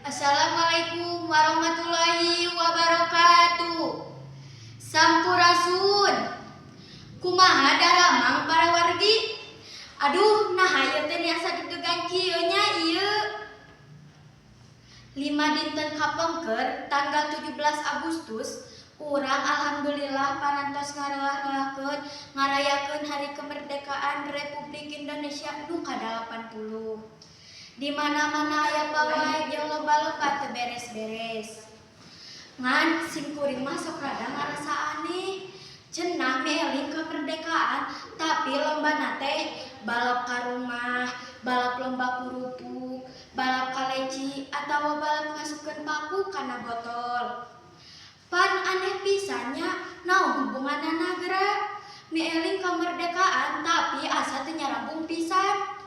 Assalamualaikum warahmatullahi wabarakatuh. Sampurasun. Kumaha daramang para wargi? Aduh, nah hayu teh niasa deg-degan kieu nya ieu. 5 dinten kapengker tanggal 17 Agustus urang alhamdulillah parantos ngareuah-reuahkeun ngarayakeun hari kemerdekaan Republik Indonesia nu ka-80. Di mana-mana aya pawai jeung lomba-lomba teu beres-beres. Ngan sim kuring mah sok rada ngarasa aneh. Cenah meeling kemerdekaan tapi lombana teh balap ka rumah, balap lomba kurupuk, balap kaleci atawa balap ngasupkeun paku kana botol. Pan aneh pisannya naon hubunganna geura meeling kemerdekaan tapi asa teu nyarambung pisan.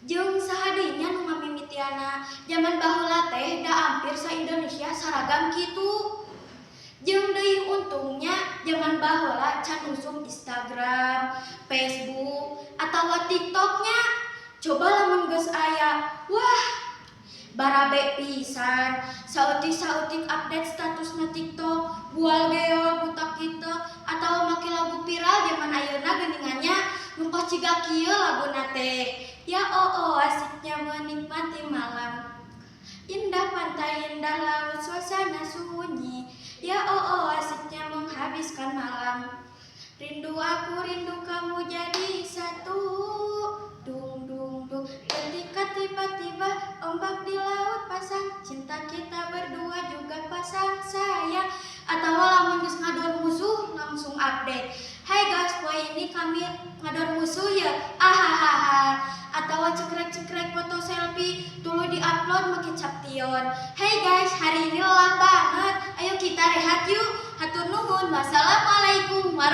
Jeung sahadinya nu mamimitiana zaman baheula teh da ampir sa-Indonesia saragam kitu. Jeung deui untungnya zaman baheula can usum Instagram, Facebook, atawa TikToknya. Coba lamun geus aya, wah barabe pisan. Saeutik-saeutik update statusna TikTok, bual geol butak TikTok atawa make lagu viral zaman ayeuna geuningannya nu ciga kieu laguna teh. Ya asiknya menikmati malam. Indah pantai, indah laut, suasana sunyi. Ya asiknya menghabiskan malam. Rindu aku, rindu kamu jadi satu. Dung dung dung. Ketika tiba-tiba ombak di laut pasang, cinta kita berdua juga pasang sayang. Atau lamun geus ngador musuh langsung update. Hai guys, poe ini kami ngador musuh ya. Ahahaha. Atau cekrek-cekrek foto selfie dulu di-upload make caption. Hey guys, hari ini lelah banget. Ayo kita rehat yuk. Hatur nuhun. Wassalamualaikum warahmatullahi wabarakatuh.